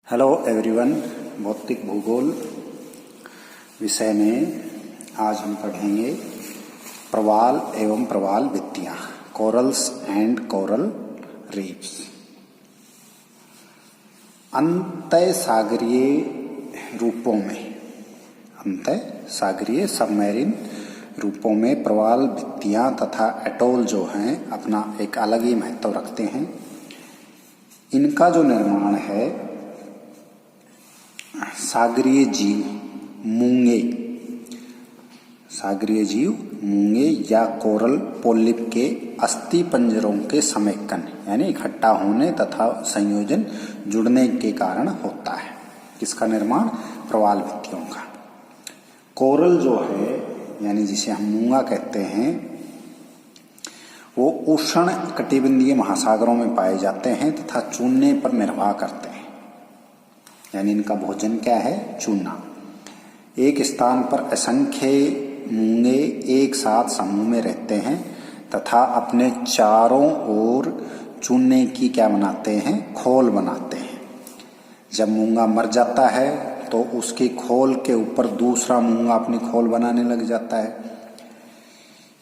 Hello everyone. भौतिक भूगोल विषय में आज हम पढ़ेंगे प्रवाल एवं प्रवाल भित्तियां, कोरल्स एंड कोरल रीफ्स। अंतः सागरीय रूपों में, अंतः सागरीय सबमरीन रूपों में प्रवाल भित्तियां तथा एटोल जो हैं अपना एक अलग ही महत्व रखते हैं। इनका जो निर्माण है सागरीय जीव मूंगे या कोरल पोलिप के अस्थि पंजरों के समेकन यानी इकट्ठा होने तथा संयोजन जुड़ने के कारण होता है। किसका निर्माण? प्रवाल भित्तियों का। कोरल जो है यानी जिसे हम मूंगा कहते हैं वो उष्ण कटिबंधीय महासागरों में पाए जाते हैं तथा चूने पर निर्वाह करते हैं, यानी इनका भोजन क्या है? चूना। एक स्थान पर असंख्य मूंगे एक साथ समूह में रहते हैं तथा अपने चारों ओर चूने की क्या बनाते हैं? खोल बनाते हैं। जब मूंगा मर जाता है तो उसकी खोल के ऊपर दूसरा मूंगा अपनी खोल बनाने लग जाता है।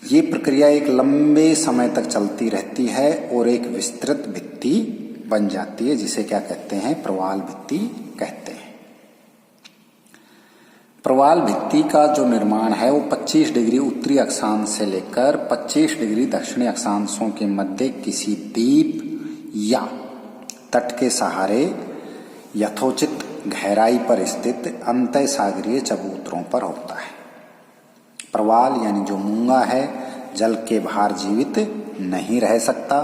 ये प्रक्रिया एक लंबे समय तक चलती रहती है और एक विस्तृत भित्ति बन जाती है, जिसे क्या कहते हैं? प्रवाल भित्ति कहते हैं। प्रवाल भित्ति का जो निर्माण है वो 25 डिग्री उत्तरी अक्षांश से लेकर 25 डिग्री दक्षिणी अक्षांशों के मध्य किसी द्वीप या तट के सहारे यथोचित गहराई पर स्थित अंतः सागरीय चबूतरों पर होता है। प्रवाल यानी जो मूंगा है जल के बाहर जीवित नहीं रह सकता,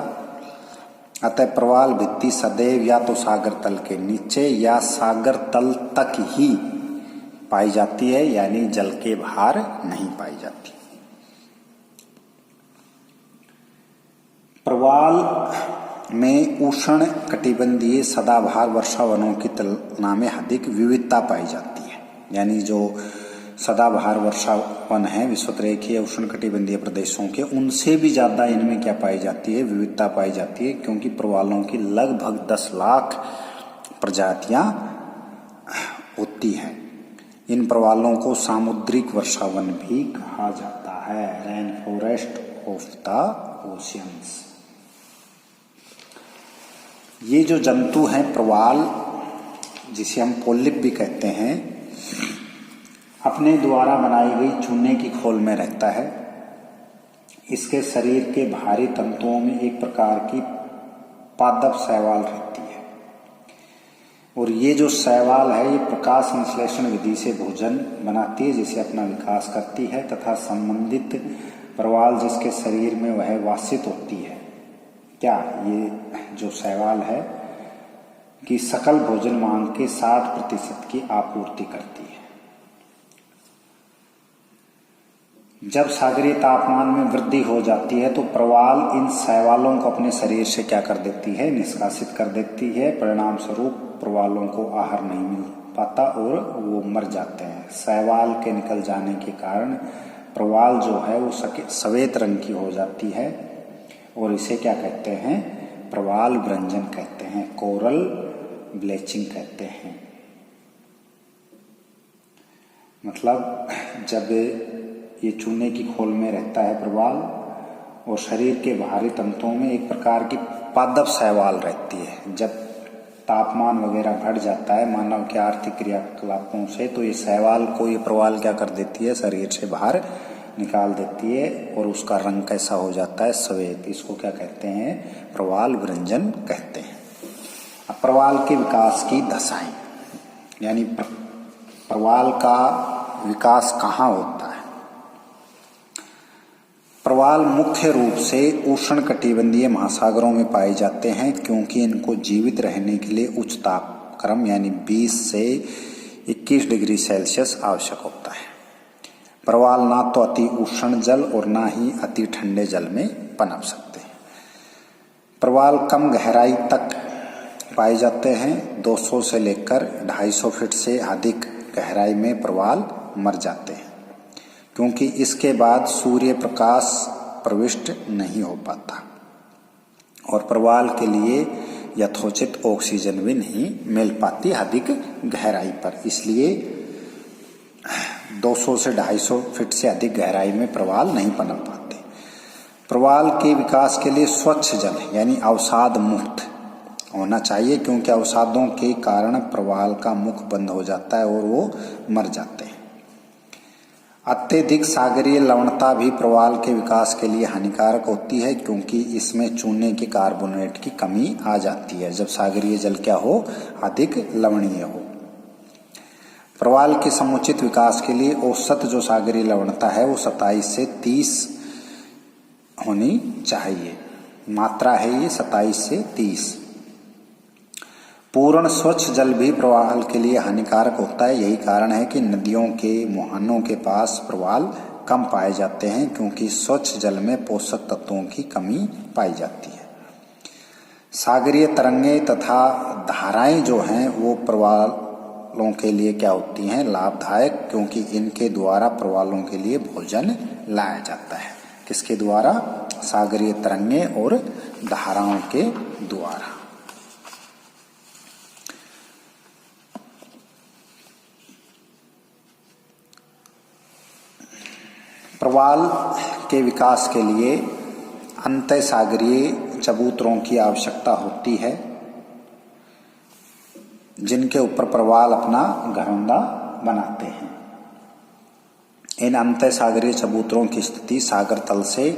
अतः प्रवाल भित्ति सदैव या तो सागर तल के नीचे या सागर तल तक ही पाई जाती है, यानी जल के बाहर नहीं पाई जाती। प्रवाल में उष्ण कटिबंधीय सदाबहार वर्षावनों की तुलना में अधिक विविधता पाई जाती है, यानी जो सदाबहार वर्षावन है विषुवतरेखीय उष्ण कटिबंधीय प्रदेशों के, उनसे भी ज्यादा इनमें क्या पाई जाती है? विविधता पाई जाती है, क्योंकि प्रवालों की लगभग 10 लाख प्रजातियां होती हैं। इन प्रवालों को सामुद्रिक वर्षावन भी कहा जाता है, rain forest of the oceans. ये जो जंतु हैं प्रवाल, जिसे हम पोलिप भी कहते हैं, अपने द्वारा बनाई गई चूने की खोल में रहता है। इसके शरीर के बाहरी तंतुओं में एक प्रकार की पादप शैवाल रहती है और ये जो शैवाल है ये प्रकाश संश्लेषण विधि से भोजन बनाती है, जिसे अपना विकास करती है तथा संबंधित प्रवाल जिसके शरीर में वह वासित होती है, क्या ये जो शैवाल है कि सकल भोजन मांग के 60% की आपूर्ति करती है। जब सागरीय तापमान में वृद्धि हो जाती है तो प्रवाल इन शैवालों को अपने शरीर से क्या कर देती है? निष्कासित कर देती है। परिणाम स्वरूप प्रवालों को आहार नहीं मिल पाता और वो मर जाते हैं। शैवाल के निकल जाने के कारण प्रवाल जो है वो सफेद रंग की हो जाती है और इसे क्या कहते हैं? प्रवाल भ्रंजन कहते हैं, कोरल ब्लीचिंग कहते हैं। मतलब जब ये चूने की खोल में रहता है प्रवाल और शरीर के बाहरी तंतुओं में एक प्रकार की पादप शैवाल रहती है। जब तापमान वगैरह बढ़ जाता है मानव के आर्थिक क्रियाकलापों से, तो ये शैवाल को ये प्रवाल क्या कर देती है? शरीर से बाहर निकाल देती है और उसका रंग कैसा हो जाता है? सफेद। इसको क्या कहते हैं? प्रवाल भ्रंजन कहते हैं। अब प्रवाल के विकास की दशाएं, यानी प्रवाल का विकास कहाँ होता है? प्रवाल मुख्य रूप से उष्ण कटिबंधीय महासागरों में पाए जाते हैं, क्योंकि इनको जीवित रहने के लिए उच्च तापक्रम यानी 20 से 21 डिग्री सेल्सियस आवश्यक होता है। प्रवाल ना तो अति उष्ण जल और ना ही अति ठंडे जल में पनप सकते हैं। प्रवाल कम गहराई तक पाए जाते हैं। 200 से लेकर 250 फीट से अधिक गहराई में प्रवाल मर जाते हैं, क्योंकि इसके बाद सूर्य प्रकाश प्रविष्ट नहीं हो पाता और प्रवाल के लिए यथोचित ऑक्सीजन भी नहीं मिल पाती अधिक गहराई पर। इसलिए 200 से 250 फीट से अधिक गहराई में प्रवाल नहीं पनप पाते। प्रवाल के विकास के लिए स्वच्छ जल यानी अवसाद मुक्त होना चाहिए, क्योंकि अवसादों के कारण प्रवाल का मुख बंद हो जाता है और वो मर जाते हैं। अत्यधिक सागरीय लवणता भी प्रवाल के विकास के लिए हानिकारक होती है, क्योंकि इसमें चूने के कार्बोनेट की कमी आ जाती है जब सागरीय जल क्या हो, अधिक लवणीय हो। प्रवाल के समुचित विकास के लिए औसत जो सागरीय लवणता है वो 27 से 30 होनी चाहिए। मात्रा है ये 27 से 30। पूर्ण स्वच्छ जल भी प्रवाल के लिए हानिकारक होता है। यही कारण है कि नदियों के मुहानों के पास प्रवाल कम पाए जाते हैं, क्योंकि स्वच्छ जल में पोषक तत्वों की कमी पाई जाती है। सागरीय तरंगें तथा धाराएं जो हैं वो प्रवालों के लिए क्या होती हैं, लाभदायक, क्योंकि इनके द्वारा प्रवालों के लिए भोजन लाया जाता है। किसके द्वारा? सागरीय तरंगें और धाराओं के द्वारा। प्रवाल के विकास के लिए अंतःसागरीय चबूतरों की आवश्यकता होती है, जिनके ऊपर प्रवाल अपना घरौंदा बनाते हैं। इन अंतःसागरीय चबूतरों की स्थिति सागर तल से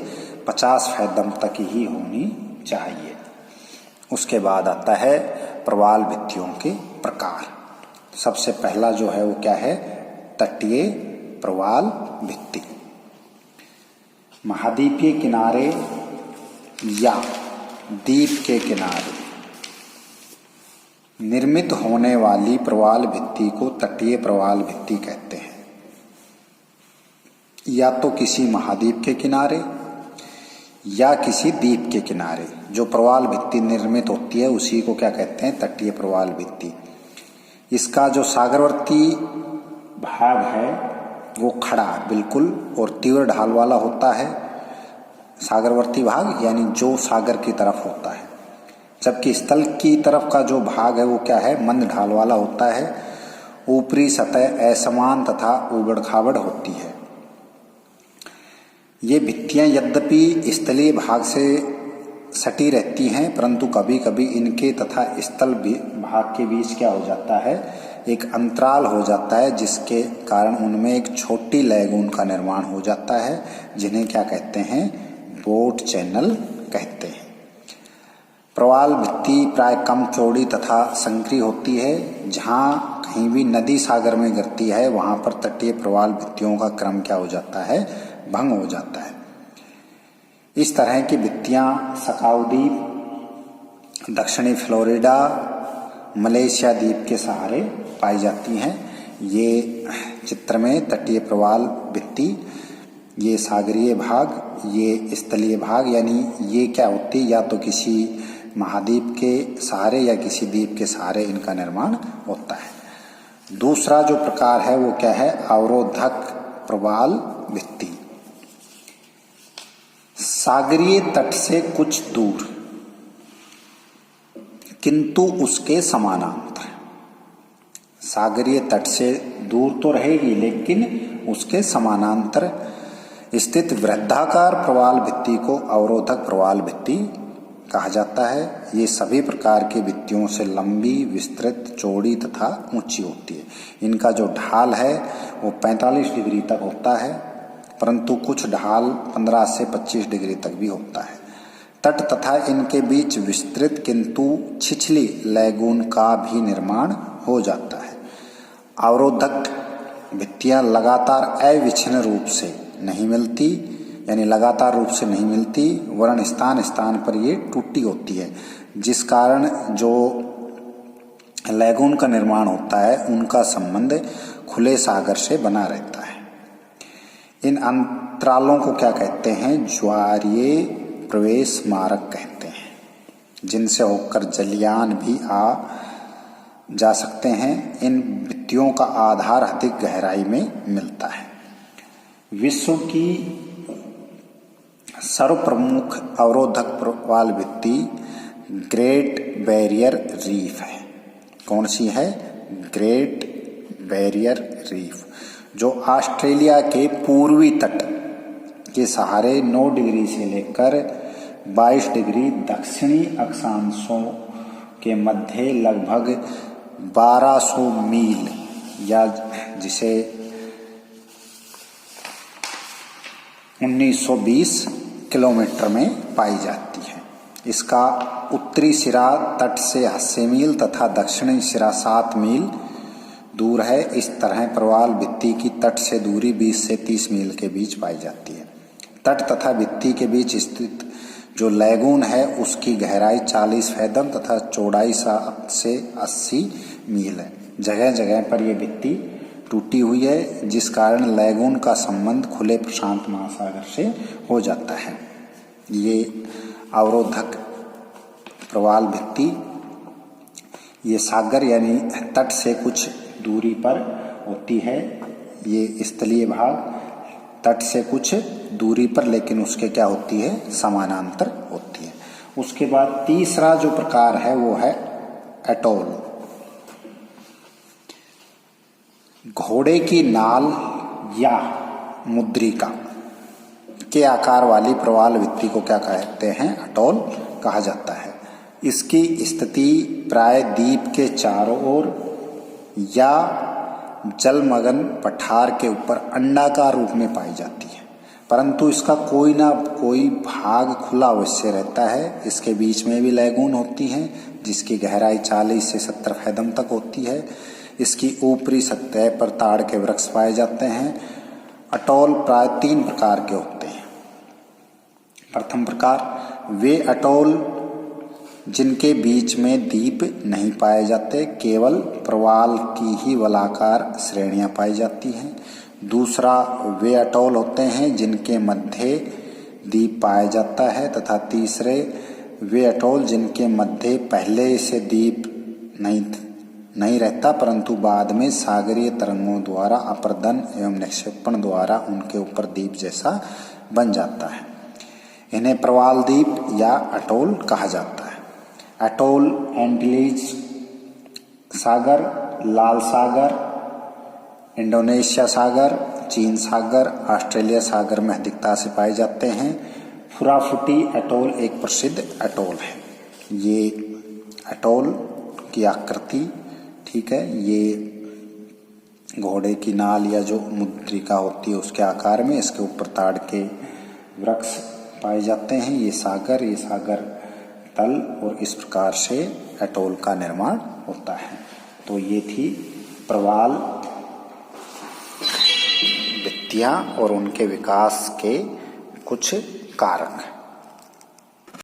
50 फैथम तक ही होनी चाहिए। उसके बाद आता है प्रवाल भित्तियों के प्रकार। सबसे पहला जो है वो क्या है? तटीय प्रवाल भित्ति। महाद्वीपीय किनारे या द्वीप के किनारे निर्मित होने वाली प्रवाल भित्ति को तटीय प्रवाल भित्ति कहते हैं। या तो किसी महाद्वीप के किनारे या किसी द्वीप के किनारे जो प्रवाल भित्ति निर्मित होती है उसी को क्या कहते हैं? तटीय प्रवाल भित्ति। इसका जो सागरवर्ती भाग है वो खड़ा बिल्कुल और तीव्र ढाल वाला होता है, सागरवर्ती भाग यानी जो सागर की तरफ होता है, जबकि स्थल की तरफ का जो भाग है वो क्या है? मंद ढाल वाला होता है। ऊपरी सतह असमान तथा ऊबड़ खाबड़ होती है। ये भित्तियां यद्यपि स्थलीय भाग से सटी रहती हैं, परंतु कभी कभी इनके तथा स्थल भाग के बीच क्या हो जाता है? एक अंतराल हो जाता है, जिसके कारण उनमें एक छोटी लैगून का निर्माण हो जाता है, जिन्हें क्या कहते हैं? बोट चैनल कहते हैं। प्रवाल भित्ति प्राय कम चौड़ी तथा संकरी होती है। जहाँ कहीं भी नदी सागर में गिरती है वहाँ पर तटीय प्रवाल भित्तियों का क्रम क्या हो जाता है? भंग हो जाता है। इस तरह की भित्तियाँ सकाउ द्वीप, दक्षिणी फ्लोरिडा, मलेशिया द्वीप के सहारे पाई जाती हैं। ये चित्र में तटीय प्रवाल भित्ति, ये सागरीय भाग, ये स्थलीय भाग, यानी ये क्या होती है? या तो किसी महाद्वीप के सहारे या किसी द्वीप के सहारे इनका निर्माण होता है। दूसरा जो प्रकार है वो क्या है? अवरोधक प्रवाल भित्ति। सागरीय तट से कुछ दूर किंतु उसके समानांतर, सागरीय तट से दूर तो रहेगी लेकिन उसके समानांतर स्थित वृत्ताकार प्रवाल भित्ति को अवरोधक प्रवाल भित्ति कहा जाता है। ये सभी प्रकार की भित्तियों से लंबी, विस्तृत, चौड़ी तथा ऊंची होती है। इनका जो ढाल है वो 45 डिग्री तक होता है, परंतु कुछ ढाल 15 से 25 डिग्री तक भी होता है। तट तथा इनके बीच विस्तृत किंतु छिछली लैगून का भी निर्माण हो जाता है। अवरोधक भित्तियां लगातार अविच्छिन्न रूप से नहीं मिलती, यानी लगातार रूप से नहीं मिलती, वरन स्थान स्थान पर ये टूटी होती है, जिस कारण जो लैगून का निर्माण होता है उनका संबंध खुले सागर से बना रहता है। इन अंतरालों को क्या कहते हैं? ज्वारीय प्रवेश मार्ग कहते हैं, जिनसे होकर जलयान भी आ जा सकते हैं। इन भित्तियों का आधार अधिक गहराई में मिलता है। विश्व की सर्वप्रमुख अवरोधक प्रवाल भित्ति ग्रेट बैरियर रीफ है। कौन सी है? ग्रेट बैरियर रीफ, जो ऑस्ट्रेलिया के पूर्वी तट के सहारे 9 डिग्री से लेकर 22 डिग्री दक्षिणी अक्षांशों के मध्य लगभग 1200 मील या जिसे 1920 किलोमीटर में पाई जाती है। इसका उत्तरी सिरा तट से 80 मील तथा दक्षिणी सिरा 7 मील दूर है। इस तरह प्रवाल भित्ति की तट से दूरी 20 से 30 मील के बीच पाई जाती है। तट तथा भित्ति के बीच स्थित जो लैगून है उसकी गहराई 40 फैदम तथा चौड़ाई 7 से 80 मील है। जगह जगह पर यह भित्ति टूटी हुई है, जिस कारण लैगून का संबंध खुले प्रशांत महासागर से हो जाता है। ये अवरोधक प्रवाल भित्ति ये सागर यानी तट से कुछ दूरी पर होती है। ये स्थलीय भाग तट से कुछ दूरी पर, लेकिन उसके क्या होती है? समानांतर होती है। उसके बाद तीसरा जो प्रकार है वो है एटोल। घोड़े की नाल या मुद्रिका के आकार वाली प्रवाल भित्ति को क्या कहते हैं? अटोल कहा जाता है। इसकी स्थिति प्राय द्वीप के चारों ओर या जलमग्न पठार के ऊपर अंडाकार रूप में पाई जाती है, परंतु इसका कोई ना कोई भाग खुला अवश्य रहता है। इसके बीच में भी लैगून होती हैं, जिसकी गहराई 40 से 70 फैदम तक होती है। इसकी ऊपरी सतह पर ताड़ के वृक्ष पाए जाते हैं। अटोल प्राय 3 प्रकार के होते हैं। प्रथम प्रकार वे अटोल जिनके बीच में द्वीप नहीं पाए जाते, केवल प्रवाल की ही वलाकार श्रेणियां पाई जाती हैं। दूसरा वे अटोल होते हैं जिनके मध्य द्वीप पाया जाता है, तथा तीसरे वे अटोल जिनके मध्य पहले से द्वीप नहीं रहता, परंतु बाद में सागरीय तरंगों द्वारा अपर्दन एवं निक्षेपण द्वारा उनके ऊपर द्वीप जैसा बन जाता है। इन्हें प्रवाल द्वीप या अटोल कहा जाता है। अटोल एंटीलीज सागर, लाल सागर, इंडोनेशिया सागर, चीन सागर, ऑस्ट्रेलिया सागर में अधिकता से पाए जाते हैं। फुराफुटी अटोल एक प्रसिद्ध अटोल है। ये अटोल की आकृति ठीक है, ये घोड़े की नाल या जो मुद्रिका होती है उसके आकार में, इसके ऊपर ताड़ के वृक्ष पाए जाते हैं। ये सागर तल, और इस प्रकार से अटोल का निर्माण होता है। तो ये थी प्रवाल भित्तियां और उनके विकास के कुछ कारक।